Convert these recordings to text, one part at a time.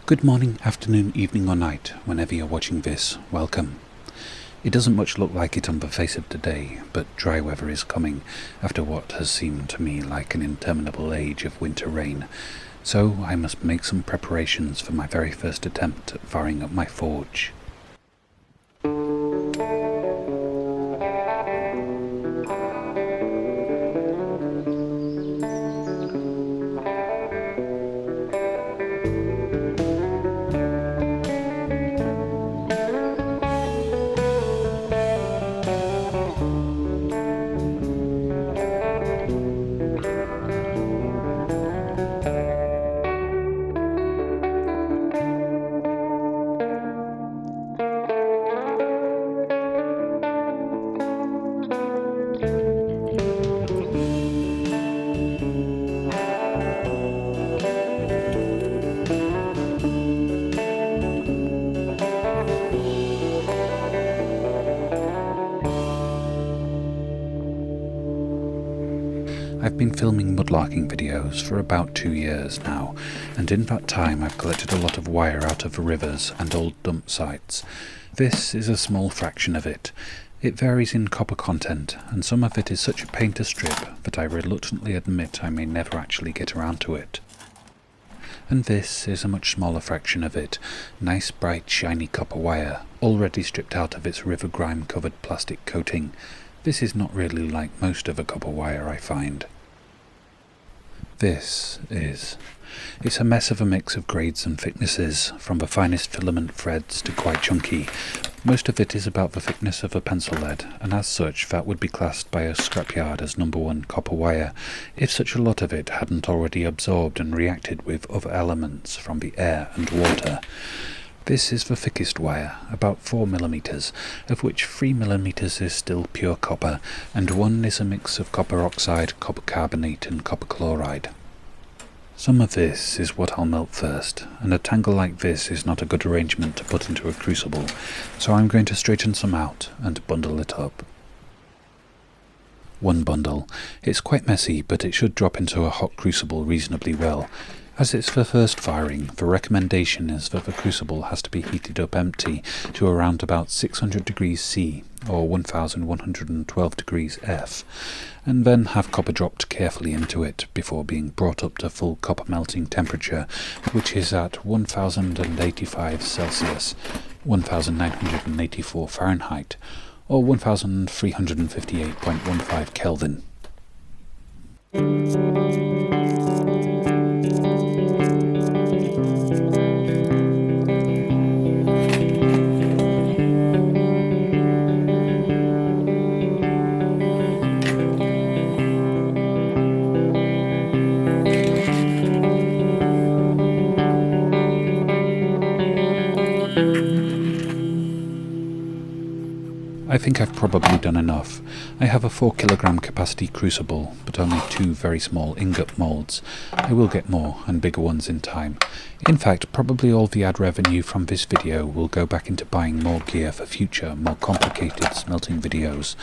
Good morning, afternoon, evening or night, whenever you're watching this, welcome. It doesn't much look like it on the face of the day, but dry weather is coming after what has seemed to me like an interminable age of winter rain, so I must make some preparations for my very first attempt at firing up my forge. I've been filming mudlarking videos for about 2 years now, and in that time I've collected a lot of wire out of the rivers and old dump sites. This is a small fraction of it. It varies in copper content, and some of it is such a pain to strip that I reluctantly admit I may never actually get around to it. And this is a much smaller fraction of it, nice bright shiny copper wire, already stripped out of its river grime covered plastic coating. This is not really like most of the copper wire I find. This is. It's a mess of a mix of grades and thicknesses, from the finest filament threads to quite chunky. Most of it is about the thickness of a pencil lead, and as such that would be classed by a scrapyard as number 1 copper wire, if such a lot of it hadn't already absorbed and reacted with other elements from the air and water. This is the thickest wire, about 4 mm, of which 3 mm is still pure copper, and 1 is a mix of copper oxide, copper carbonate and copper chloride. Some of this is what I'll melt first, and a tangle like this is not a good arrangement to put into a crucible, so I'm going to straighten some out and bundle it up. One bundle. It's quite messy, but it should drop into a hot crucible reasonably well. As it's for first firing, the recommendation is that the crucible has to be heated up empty to around about 600 degrees C or 1112 degrees F, and then have copper dropped carefully into it before being brought up to full copper melting temperature, which is at 1085 Celsius, 1984 Fahrenheit, or 1358.15 Kelvin. I think I've probably done enough. I have a 4 kg capacity crucible, but only 2 very small ingot moulds. I will get more and bigger ones in time. In fact, probably all the ad revenue from this video will go back into buying more gear for future, more complicated smelting videos.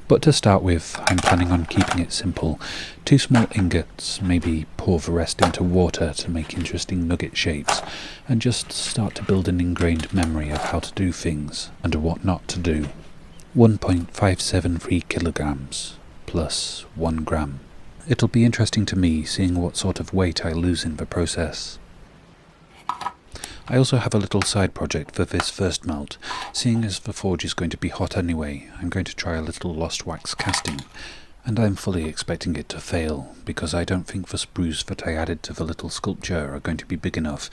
But to start with, I'm planning on keeping it simple. 2 small ingots, maybe pour the rest into water to make interesting nugget shapes, and just start to build an ingrained memory of how to do things and what not to do. 1.573 kilograms plus 1 gram. It'll be interesting to me seeing what sort of weight I lose in the process. I also have a little side project for this first melt. Seeing as the forge is going to be hot anyway, I'm going to try a little lost wax casting, and I'm fully expecting it to fail, because I don't think the sprues that I added to the little sculpture are going to be big enough,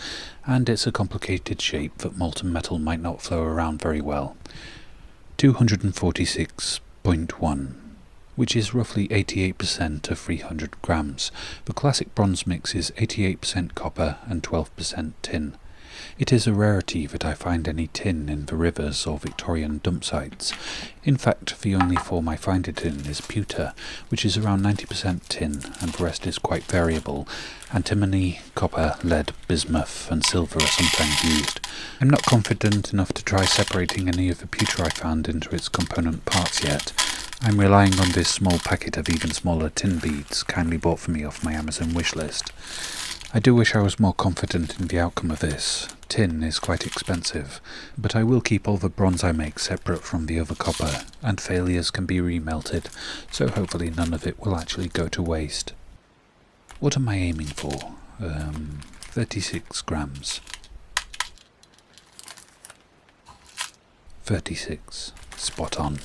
and it's a complicated shape that molten metal might not flow around very well. 246.1, which is roughly 88% of 300 grams. The classic bronze mix is 88% copper and 12% tin. It is a rarity that I find any tin in the rivers or Victorian dump sites. In fact, the only form I find it in is pewter, which is around 90% tin, and the rest is quite variable. Antimony, copper, lead, bismuth, and silver are sometimes used. I'm not confident enough to try separating any of the pewter I found into its component parts yet. I'm relying on this small packet of even smaller tin beads kindly bought for me off my Amazon wishlist. I do wish I was more confident in the outcome of this, tin is quite expensive, but I will keep all the bronze I make separate from the other copper, and failures can be remelted, so hopefully none of it will actually go to waste. What am I aiming for? 36 grams. 36. Spot on.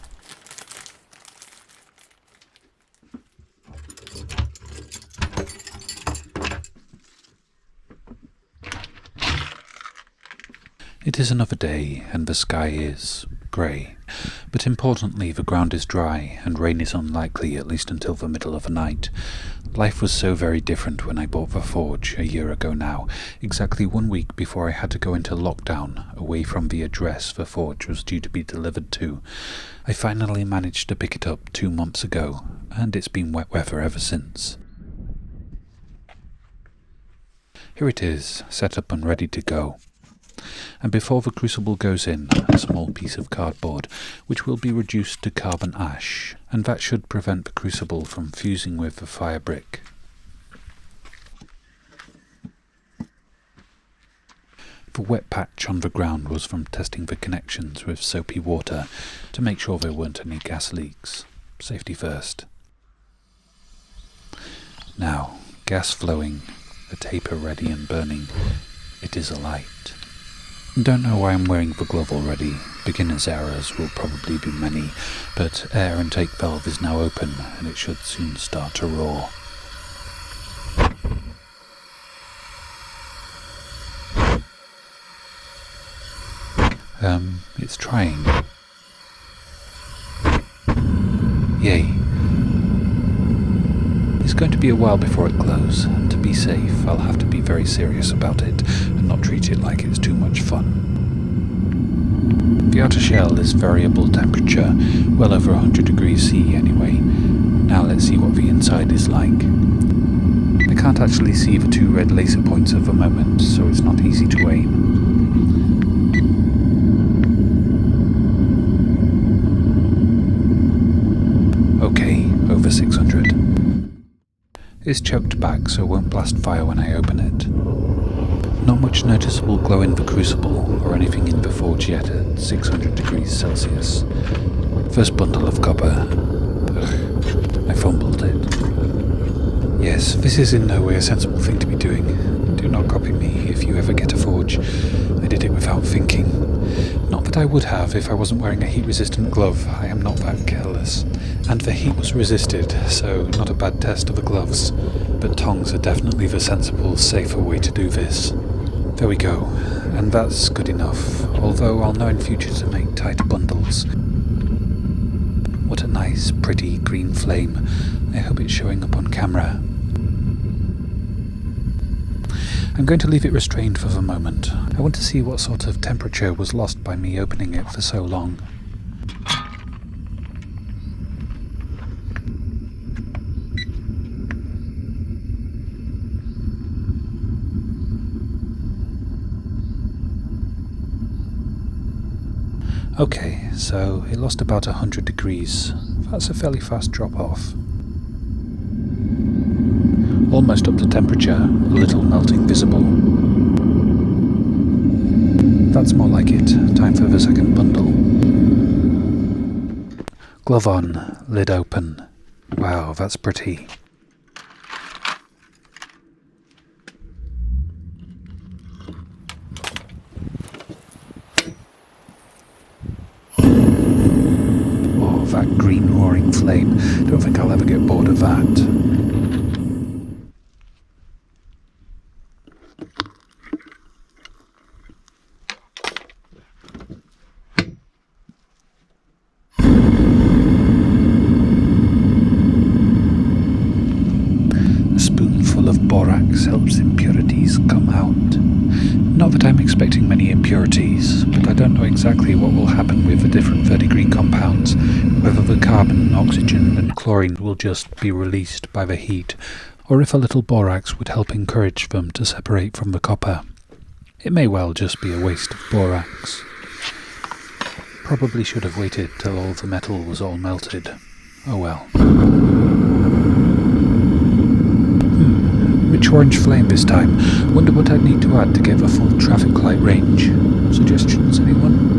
It is another day, and the sky is grey, but importantly the ground is dry, and rain is unlikely at least until the middle of the night. Life was so very different when I bought the forge a year ago now, exactly 1 week before I had to go into lockdown, away from the address the forge was due to be delivered to. I finally managed to pick it up 2 months ago, and it's been wet weather ever since. Here it is, set up and ready to go. And before the crucible goes in, a small piece of cardboard, which will be reduced to carbon ash, and that should prevent the crucible from fusing with the fire brick. The wet patch on the ground was from testing the connections with soapy water to make sure there weren't any gas leaks. Safety first. Now, gas flowing, the taper ready and burning. It is alight. Don't know why I'm wearing the glove already. Beginner's errors will probably be many, but air intake valve is now open and it should soon start to roar. It's trying. Yay. It's going to be a while before it glows, and to be safe, I'll have to be very serious about it, and not treat it like it's too much fun. The outer shell is variable temperature, well over 100 degrees C anyway. Now let's see what the inside is like. I can't actually see the 2 red laser points at the moment, so it's not easy to aim. Okay, over 600. It's choked back so it won't blast fire when I open it. Not much noticeable glow in the crucible or anything in the forge yet at 600 degrees Celsius. First bundle of copper. Ugh, I fumbled it. Yes, this is in no way a sensible thing to be doing. Do not copy me if you ever get a forge. I did it without thinking. Not that I would have if I wasn't wearing a heat-resistant glove. I am not that careless. And the heat was resisted, so not a bad test of the gloves. But tongs are definitely the sensible, safer way to do this. There we go. And that's good enough, although I'll know in future to make tighter bundles. What a nice, pretty green flame. I hope it's showing up on camera. I'm going to leave it restrained for the moment. I want to see what sort of temperature was lost by me opening it for so long. Okay, so it lost about 100 degrees. That's a fairly fast drop off. Almost up to temperature, a little melting visible. That's more like it. Time for the second bundle. Glove on, lid open. Wow, that's pretty. Oh, that green roaring flame. Don't think I'll ever get bored of that. Borax helps impurities come out. Not that I'm expecting many impurities, but I don't know exactly what will happen with the different third-degree compounds, whether the carbon, oxygen and chlorine will just be released by the heat, or if a little borax would help encourage them to separate from the copper. It may well just be a waste of borax. Probably should have waited till all the metal was all melted. Oh well. Pitch orange flame this time. Wonder what I'd need to add to give a full traffic light range. Suggestions, anyone?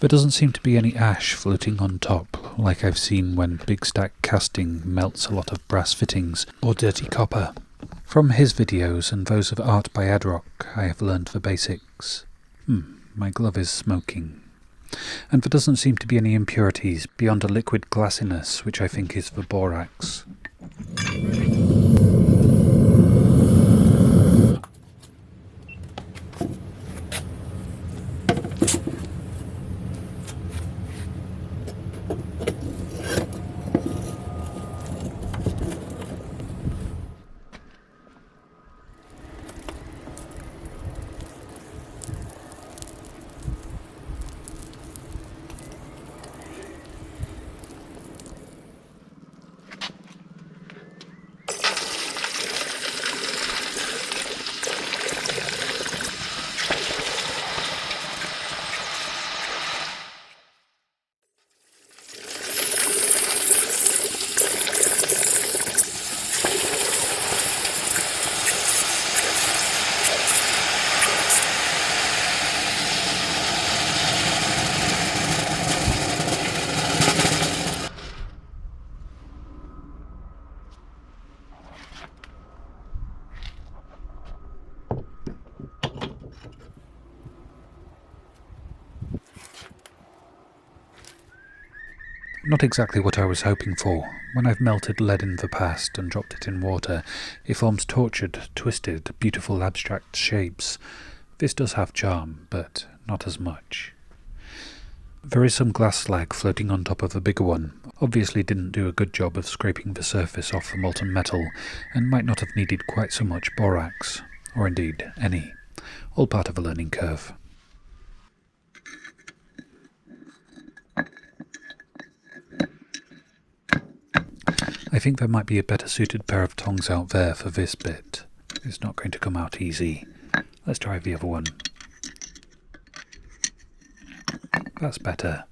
There doesn't seem to be any ash floating on top, like I've seen when big stack casting melts a lot of brass fittings or dirty copper. From his videos and those of art by Adrock, I have learned the basics. My glove is smoking. And there doesn't seem to be any impurities beyond a liquid glassiness, which I think is the borax. Not exactly what I was hoping for. When I've melted lead in the past and dropped it in water, it forms tortured, twisted, beautiful abstract shapes. This does have charm, but not as much. There is some glass slag floating on top of the bigger one. Obviously didn't do a good job of scraping the surface off the molten metal, and might not have needed quite so much borax, or indeed any. All part of a learning curve. I think there might be a better suited pair of tongs out there for this bit. It's not going to come out easy. Let's try the other one. That's better.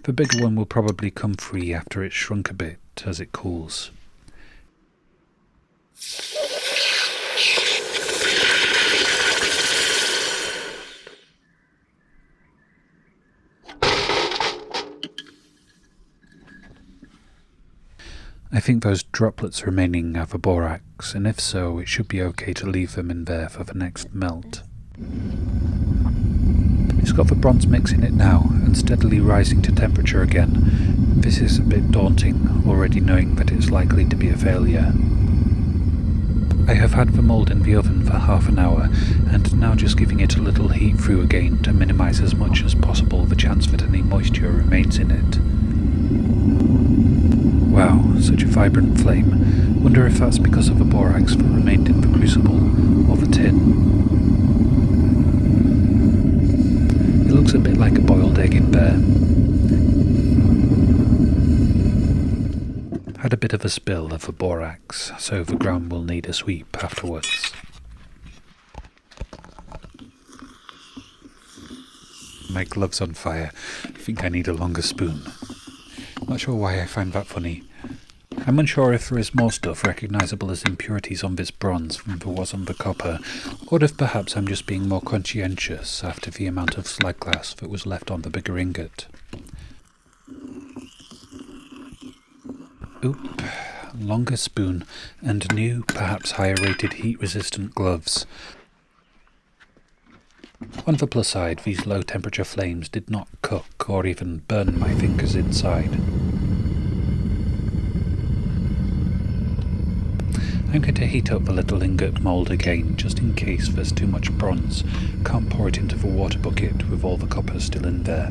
The bigger one will probably come free after it's shrunk a bit as it cools. I think those droplets remaining are the borax, and if so, it should be okay to leave them in there for the next melt. It's got the bronze mix in it now, and steadily rising to temperature again. This is a bit daunting, already knowing that it's likely to be a failure. I have had the mould in the oven for half an hour, and now just giving it a little heat through again to minimise as much as possible the chance that any moisture remains in it. Wow, such a vibrant flame. Wonder if that's because of the borax that remained in the crucible, or the tin. It looks a bit like a boiled egg in there. Had a bit of a spill of the borax, so the ground will need a sweep afterwards. My glove's on fire. I think I need a longer spoon. Not sure why I find that funny. I'm unsure if there is more stuff recognisable as impurities on this bronze than there was on the copper, or if perhaps I'm just being more conscientious after the amount of slag glass that was left on the bigger ingot. Oop, longer spoon, and new, perhaps higher rated heat-resistant gloves. On the plus side, these low temperature flames did not cook or even burn my fingers inside. I'm going to heat up the little ingot mould again, just in case there's too much bronze. Can't pour it into the water bucket with all the copper still in there.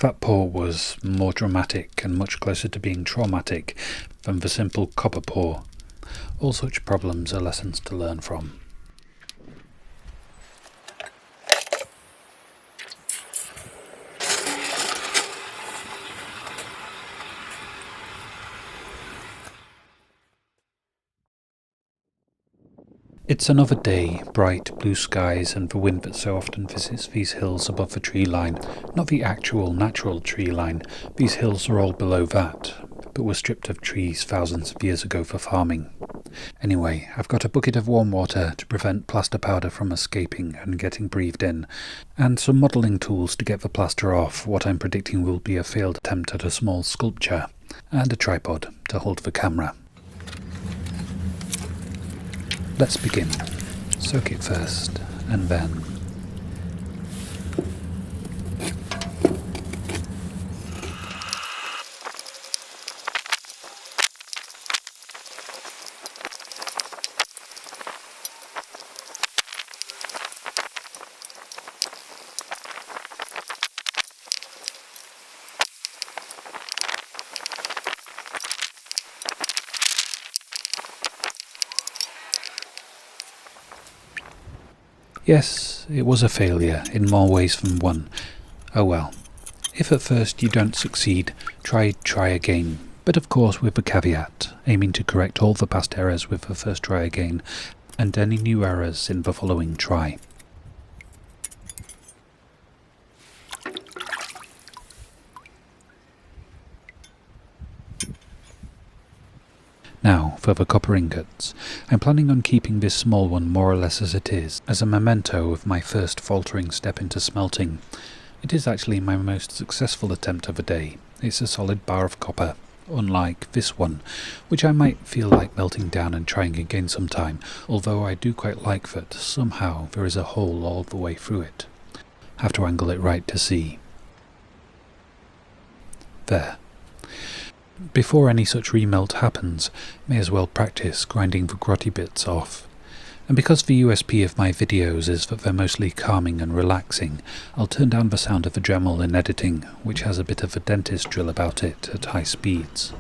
That pour was more dramatic and much closer to being traumatic than the simple copper pour. All such problems are lessons to learn from. It's another day, bright blue skies and the wind that so often visits these hills above the tree line. Not the actual natural tree line, these hills are all below that, but were stripped of trees thousands of years ago for farming. Anyway, I've got a bucket of warm water to prevent plaster powder from escaping and getting breathed in, and some modelling tools to get the plaster off what I'm predicting will be a failed attempt at a small sculpture, and a tripod to hold the camera. Let's begin. Soak it first, and then... Yes, it was a failure, in more ways than one. Oh well. If at first you don't succeed, try again. But of course with a caveat, aiming to correct all the past errors with the first try again, and any new errors in the following try. Now, for the copper ingots. I'm planning on keeping this small one more or less as it is, as a memento of my first faltering step into smelting. It is actually my most successful attempt of the day. It's a solid bar of copper, unlike this one, which I might feel like melting down and trying again sometime, although I do quite like that somehow there is a hole all the way through it. Have to angle it right to see. There. Before any such remelt happens, may as well practice grinding the grotty bits off. And because the USP of my videos is that they're mostly calming and relaxing, I'll turn down the sound of the Dremel in editing, which has a bit of a dentist drill about it at high speeds.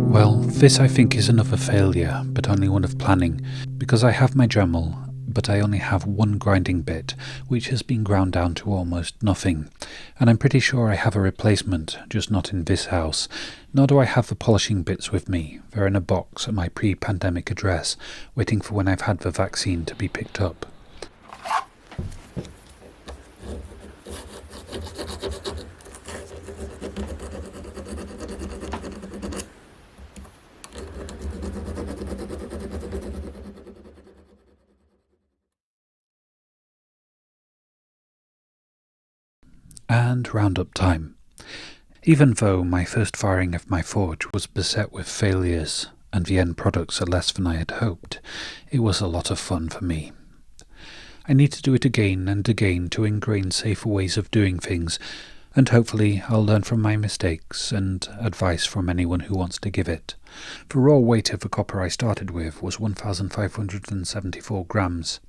Well, this I think is another failure, but only one of planning, because I have my Dremel, but I only have one grinding bit, which has been ground down to almost nothing, and I'm pretty sure I have a replacement, just not in this house, nor do I have the polishing bits with me. They're in a box at my pre-pandemic address, waiting for when I've had the vaccine to be picked up. And roundup time. Even though my first firing of my forge was beset with failures and the end products are less than I had hoped, it was a lot of fun for me. I need to do it again and again to ingrain safer ways of doing things, and hopefully I'll learn from my mistakes and advice from anyone who wants to give it. The raw weight of the copper I started with was 1,574 grams.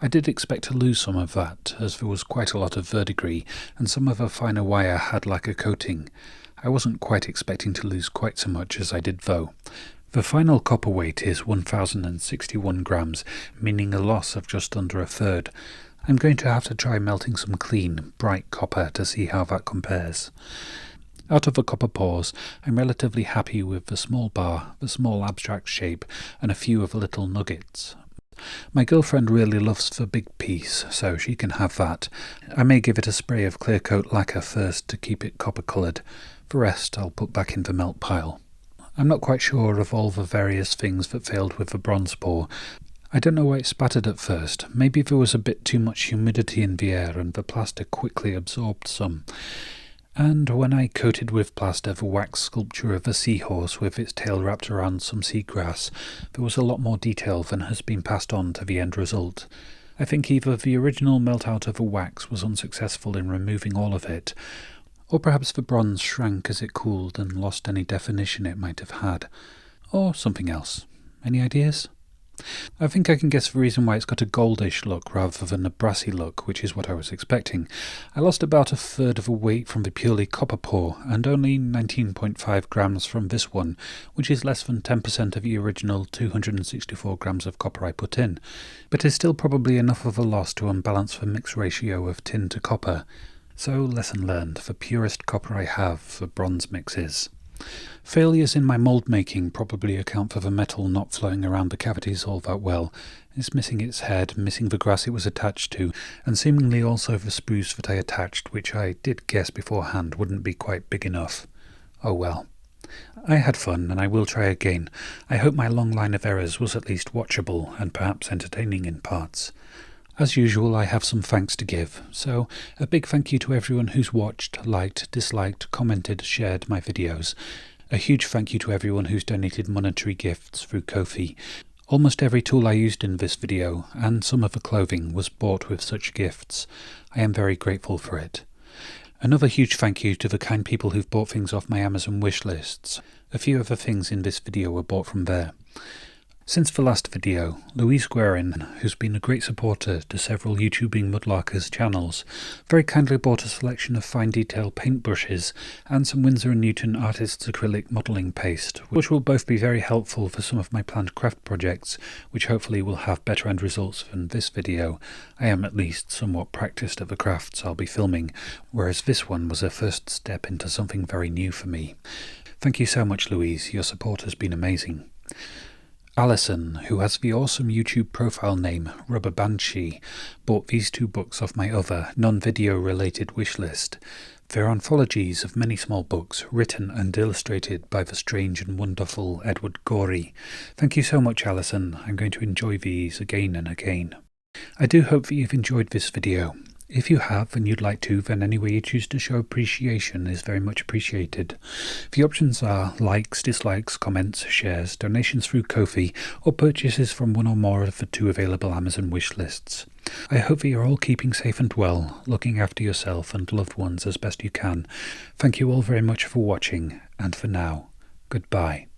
I did expect to lose some of that, as there was quite a lot of verdigris, and some of the finer wire had like a coating. I wasn't quite expecting to lose quite so much as I did though. The final copper weight is 1,061 grams, meaning a loss of just under a third. I'm going to have to try melting some clean, bright copper to see how that compares. Out of a copper pause, I'm relatively happy with the small bar, the small abstract shape, and a few of the little nuggets. My girlfriend really loves the big piece, so she can have that. I may give it a spray of clear coat lacquer first to keep it copper coloured. The rest I'll put back in the melt pile. I'm not quite sure of all the various things that failed with the bronze pour. I don't know why it spattered at first. Maybe there was a bit too much humidity in the air and the plaster quickly absorbed some. And when I coated with plaster the wax sculpture of a seahorse with its tail wrapped around some seagrass, there was a lot more detail than has been passed on to the end result. I think either the original melt out of the wax was unsuccessful in removing all of it, or perhaps the bronze shrank as it cooled and lost any definition it might have had, or something else. Any ideas? I think I can guess the reason why it's got a goldish look rather than a brassy look, which is what I was expecting. I lost about a third of the weight from the purely copper pour, and only 19.5 grams from this one, which is less than 10% of the original 264 grams of copper I put in, but is still probably enough of a loss to unbalance the mix ratio of tin to copper. So, lesson learned, the purest copper I have for bronze mixes. Failures in my mould making probably account for the metal not flowing around the cavities all that well. It's missing its head, missing the grass it was attached to, and seemingly also the spruce that I attached, which I did guess beforehand wouldn't be quite big enough. Oh well. I had fun, and I will try again. I hope my long line of errors was at least watchable, and perhaps entertaining in parts. As usual, I have some thanks to give, so a big thank you to everyone who's watched, liked, disliked, commented, shared my videos. A huge thank you to everyone who's donated monetary gifts through Ko-fi. Almost every tool I used in this video, and some of the clothing, was bought with such gifts. I am very grateful for it. Another huge thank you to the kind people who've bought things off my Amazon wish lists. A few of the things in this video were bought from there. Since the last video, Louise Guerin, who's been a great supporter to several YouTubing Mudlarkers channels, very kindly bought a selection of fine detail paintbrushes and some Winsor & Newton Artists Acrylic modelling paste, which will both be very helpful for some of my planned craft projects, which hopefully will have better end results than this video. I am at least somewhat practiced at the crafts I'll be filming, whereas this one was a first step into something very new for me. Thank you so much, Louise. Your support has been amazing. Alison, who has the awesome YouTube profile name Rubber Banshee, bought these two books off my other, non-video related wish list. They're anthologies of many small books, written and illustrated by the strange and wonderful Edward Gorey. Thank you so much, Alison. I'm going to enjoy these again and again. I do hope that you've enjoyed this video. If you have and you'd like to, then any way you choose to show appreciation is very much appreciated. The options are likes, dislikes, comments, shares, donations through Ko-fi, or purchases from one or more of the two available Amazon wish lists. I hope that you're all keeping safe and well, looking after yourself and loved ones as best you can. Thank you all very much for watching, and for now, goodbye.